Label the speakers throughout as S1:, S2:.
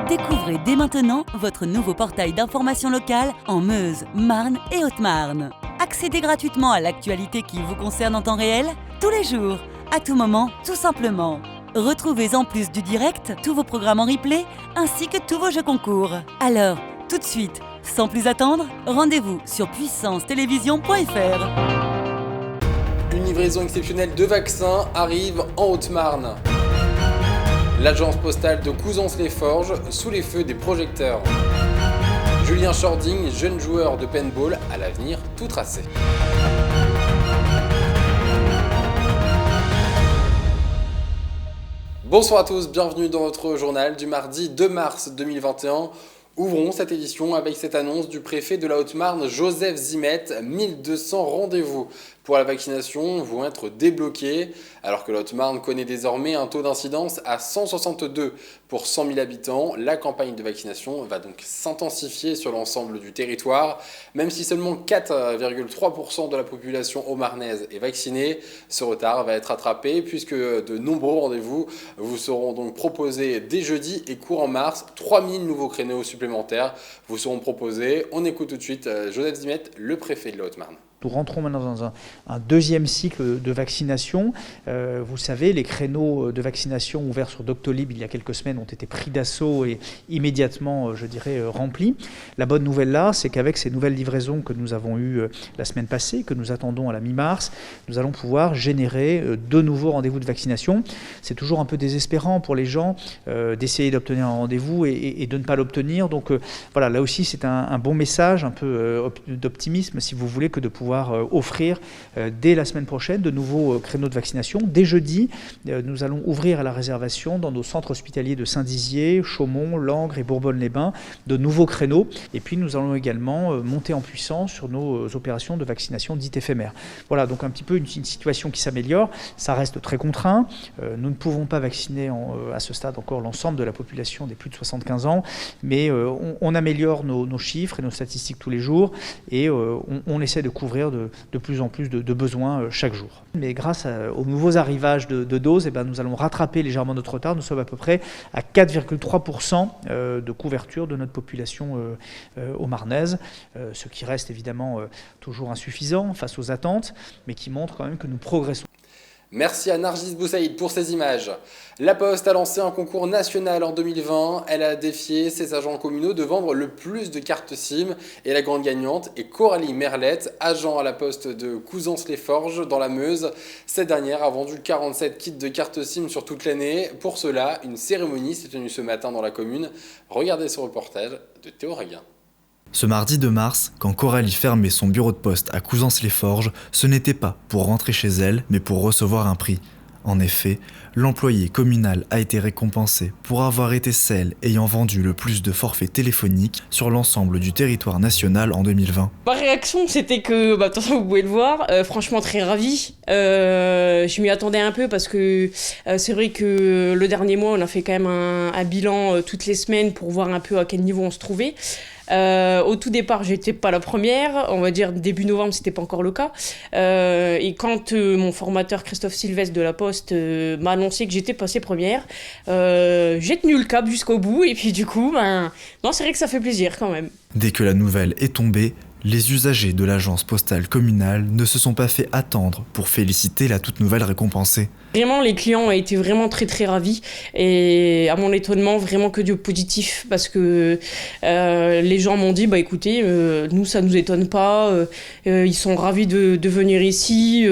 S1: Découvrez dès maintenant votre nouveau portail d'information locale en Meuse, Marne et Haute-Marne. Accédez gratuitement à l'actualité qui vous concerne en temps réel, tous les jours, à tout moment, tout simplement. Retrouvez en plus du direct tous vos programmes en replay ainsi que tous vos jeux concours. Alors, tout de suite, sans plus attendre, rendez-vous sur puissancetélévision.fr.
S2: Une livraison exceptionnelle de vaccins arrive en Haute-Marne. L'agence postale de Couzance-les-Forges sous les feux des projecteurs. Julien Chording, jeune joueur de paintball, à l'avenir tout tracé. Bonsoir à tous, bienvenue dans notre journal du mardi 2 mars 2021. Ouvrons cette édition avec cette annonce du préfet de la Haute-Marne, Joseph Zimet. 1200 rendez-vous pour la vaccination vont être débloqués, alors que la Haute-Marne connaît désormais un taux d'incidence à 162 pour 100 000 habitants. La campagne de vaccination va donc s'intensifier sur l'ensemble du territoire. Même si seulement 4,3% de la population haut-marnaise est vaccinée, ce retard va être rattrapé puisque de nombreux rendez-vous vous seront donc proposés dès jeudi et courant mars. 3000 nouveaux créneaux supplémentaires vous seront proposés. On écoute tout de suite Joseph Zimet, le préfet de la Haute-Marne.
S3: Nous rentrons maintenant dans un deuxième cycle de vaccination. Vous savez, les créneaux de vaccination ouverts sur Doctolib il y a quelques semaines ont été pris d'assaut et immédiatement, remplis. La bonne nouvelle là, c'est qu'avec ces nouvelles livraisons que nous avons eues la semaine passée, que nous attendons à la mi-mars, nous allons pouvoir générer de nouveaux rendez-vous de vaccination. C'est toujours un peu désespérant pour les gens d'essayer d'obtenir un rendez-vous et de ne pas l'obtenir. Donc voilà, là aussi c'est un bon message, un peu d'optimisme si vous voulez, que de pouvoir offrir dès la semaine prochaine de nouveaux créneaux de vaccination. Dès jeudi, nous allons ouvrir à la réservation dans nos centres hospitaliers de Saint-Dizier, Chaumont, Langres et Bourbonne-les-Bains de nouveaux créneaux. Et puis nous allons également monter en puissance sur nos opérations de vaccination dites éphémères. Voilà, donc un petit peu une situation qui s'améliore. Ça reste très contraint. Nous ne pouvons pas vacciner à ce stade encore l'ensemble de la population des plus de 75 ans, mais on améliore nos chiffres et nos statistiques tous les jours et on essaie de couvrir de plus en plus de besoins chaque jour. Mais grâce aux nouveaux arrivages de doses, nous allons rattraper légèrement notre retard. Nous sommes à peu près à 4,3% de couverture de notre population haut-marnaise, ce qui reste évidemment toujours insuffisant face aux attentes, mais qui montre quand même que nous progressons.
S2: Merci à Nargis Boussaïd pour ces images. La Poste a lancé un concours national en 2020. Elle a défié ses agents communaux de vendre le plus de cartes SIM. Et la grande gagnante est Coralie Merlette, agent à la Poste de Couzance-les-Forges dans la Meuse. Cette dernière a vendu 47 kits de cartes SIM sur toute l'année. Pour cela, une cérémonie s'est tenue ce matin dans la commune. Regardez ce reportage de Théo Raguin.
S4: Ce mardi 2 mars, quand Coralie fermait son bureau de poste à Couzance-les-Forges, ce n'était pas pour rentrer chez elle, mais pour recevoir un prix. En effet, l'employée communale a été récompensée pour avoir été celle ayant vendu le plus de forfaits téléphoniques sur l'ensemble du territoire national en 2020.
S5: Ma réaction, c'était que, de toute façon, vous pouvez le voir, franchement très ravie. Je m'y attendais un peu parce que c'est vrai que le dernier mois, on a fait quand même un bilan toutes les semaines pour voir un peu à quel niveau on se trouvait. Au tout départ, j'étais pas la première, on va dire début novembre, c'était pas encore le cas. Et quand mon formateur Christophe Sylvestre de la Poste m'a annoncé que j'étais passée première, j'ai tenu le cap jusqu'au bout et puis du coup, non, c'est vrai que ça fait plaisir quand même.
S4: Dès que la nouvelle est tombée, les usagers de l'agence postale communale ne se sont pas fait attendre pour féliciter la toute nouvelle récompensée.
S5: Vraiment, les clients ont été vraiment très très ravis et à mon étonnement, vraiment que du positif parce que les gens m'ont dit écoutez, nous ça nous étonne pas, ils sont ravis de venir ici,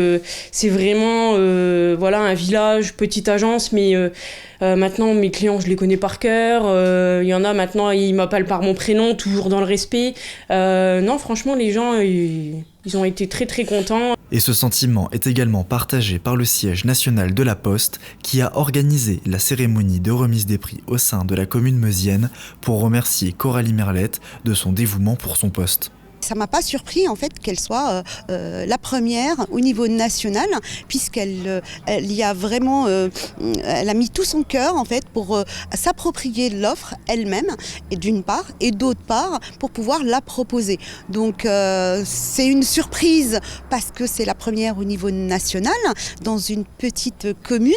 S5: c'est vraiment un village, petite agence, mais maintenant mes clients je les connais par cœur, il y en a maintenant ils m'appellent par mon prénom, toujours dans le respect. Non, franchement les gens ils ont été très très contents.
S4: Et ce sentiment est également partagé par le siège national de la Poste qui a organisé la cérémonie de remise des prix au sein de la commune meusienne pour remercier Coralie Merlette de son dévouement pour son poste.
S6: ça m'a pas surpris en fait qu'elle soit la première au niveau national, puisqu'elle y a vraiment, elle a mis tout son cœur en fait pour s'approprier l'offre elle-même, et d'une part, et d'autre part pour pouvoir la proposer. Donc c'est une surprise parce que c'est la première au niveau national dans une petite commune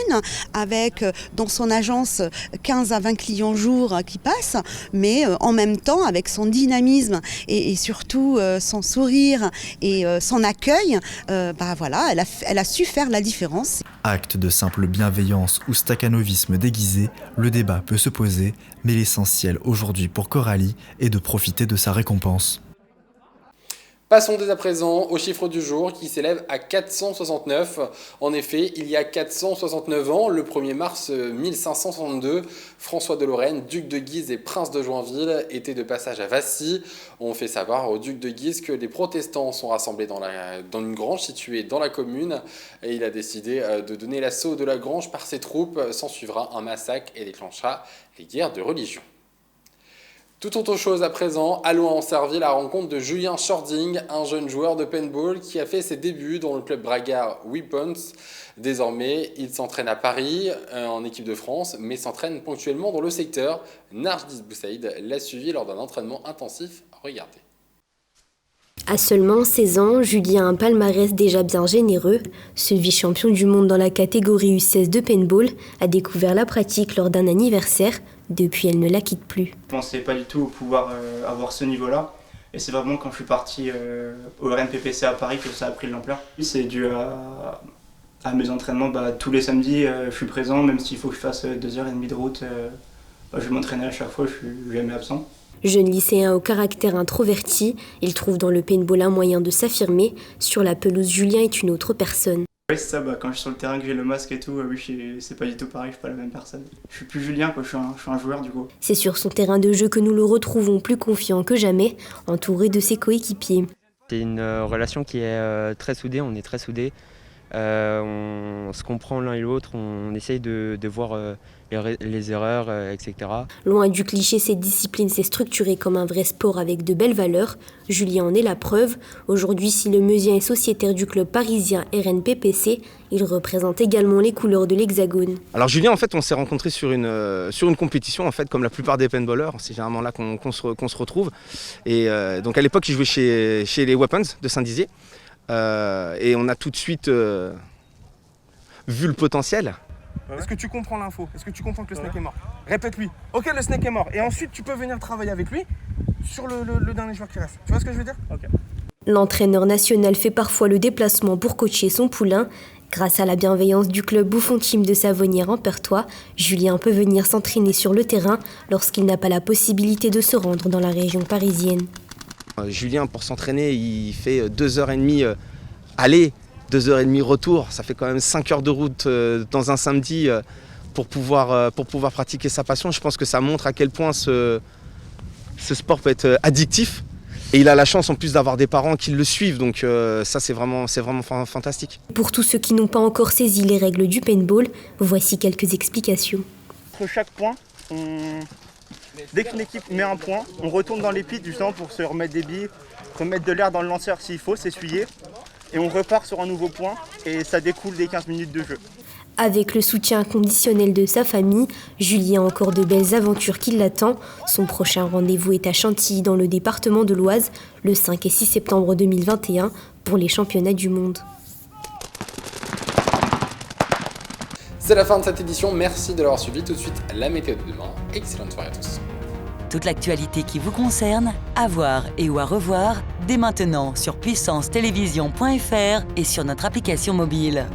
S6: avec dans son agence 15 à 20 clients jour qui passent, mais en même temps avec son dynamisme et surtout son sourire et son accueil, voilà, elle a su faire la différence.
S4: Acte de simple bienveillance ou stakhanovisme déguisé, le débat peut se poser, mais l'essentiel aujourd'hui pour Coralie est de profiter de sa récompense.
S2: Passons dès à présent au chiffre du jour qui s'élève à 469. En effet, il y a 469 ans, le 1er mars 1562, François de Lorraine, duc de Guise et prince de Joinville, était de passage à Vassy. On fait savoir au duc de Guise que les protestants sont rassemblés dans une grange située dans la commune et il a décidé de donner l'assaut de la grange par ses troupes. S'en suivra un massacre et déclenchera les guerres de religion. Tout autre chose à présent, allons à Ancerville à la rencontre de Julien Schording, un jeune joueur de paintball qui a fait ses débuts dans le club braguard Weapons. Désormais, il s'entraîne à Paris en équipe de France, mais s'entraîne ponctuellement dans le secteur. Narjis Boussaïd l'a suivi lors d'un entraînement intensif. Regardez.
S7: À seulement 16 ans, Julien a un palmarès déjà bien généreux. Ce vice-champion du monde dans la catégorie U16 de paintball a découvert la pratique lors d'un anniversaire. Depuis, elle ne la quitte plus.
S8: Je ne pensais pas du tout pouvoir avoir ce niveau-là. Et c'est vraiment quand je suis parti au RNPPC à Paris que ça a pris de l'ampleur. C'est dû à mes entraînements. Tous les samedis, je suis présent, même s'il faut que je fasse 2h30 de route. Je vais m'entraîner à chaque fois, je suis jamais absent.
S7: Jeune lycéen au caractère introverti, il trouve dans le paintball un moyen de s'affirmer. Sur la pelouse, Julien est une autre personne.
S8: Oui, c'est ça, quand je suis sur le terrain, que j'ai le masque et tout, oui, c'est pas du tout pareil, je suis pas la même personne. Je suis plus Julien, je suis un joueur du coup.
S7: C'est sur son terrain de jeu que nous le retrouvons plus confiant que jamais, entouré de ses coéquipiers.
S9: C'est une relation qui est très soudée, on est très soudés. On se comprend l'un et l'autre, on essaye de voir les erreurs, etc.
S7: Loin du cliché, cette discipline s'est structurée comme un vrai sport avec de belles valeurs. Julien en est la preuve. Aujourd'hui, si le Meusien est sociétaire du club parisien RNPPC, il représente également les couleurs de l'Hexagone.
S10: Alors Julien, en fait, on s'est rencontrés sur une compétition, en fait, comme la plupart des paintballers. C'est généralement là qu'on se retrouve. Et donc à l'époque, il jouait chez les Weapons de Saint-Dizier. Et on a tout de suite vu le potentiel.
S11: Est-ce que tu comprends l'info? Est-ce que tu comprends que le snake est mort? Répète-lui. Ok, le snake est mort. Et ensuite, tu peux venir travailler avec lui sur le dernier joueur qui reste. Tu vois ce que je veux dire? Ok.
S7: L'entraîneur national fait parfois le déplacement pour coacher son poulain. Grâce à la bienveillance du club Bouffon Team de Savonnières en Pertois, Julien peut venir s'entraîner sur le terrain lorsqu'il n'a pas la possibilité de se rendre dans la région parisienne.
S10: Julien, pour s'entraîner, il fait 2h30 aller, 2h30 retour. Ça fait quand même 5 heures de route dans un samedi pour pouvoir pratiquer sa passion. Je pense que ça montre à quel point ce sport peut être addictif. Et il a la chance en plus d'avoir des parents qui le suivent. Donc ça, c'est vraiment fantastique.
S7: Pour tous ceux qui n'ont pas encore saisi les règles du paintball, voici quelques explications.
S11: Entre chaque point, dès qu'une équipe met un point, on retourne dans les pits justement pour se remettre des billes, remettre de l'air dans le lanceur s'il faut, s'essuyer. Et on repart sur un nouveau point et ça découle des 15 minutes de jeu.
S7: Avec le soutien inconditionnel de sa famille, Julien a encore de belles aventures qui l'attendent. Son prochain rendez-vous est à Chantilly dans le département de l'Oise, le 5 et 6 septembre 2021 pour les championnats du monde.
S2: C'est la fin de cette édition, merci de l'avoir suivi. Tout de suite, la météo de demain. Excellente soirée à tous.
S1: Toute l'actualité qui vous concerne, à voir et ou à revoir, dès maintenant sur puissancetélévision.fr et sur notre application mobile.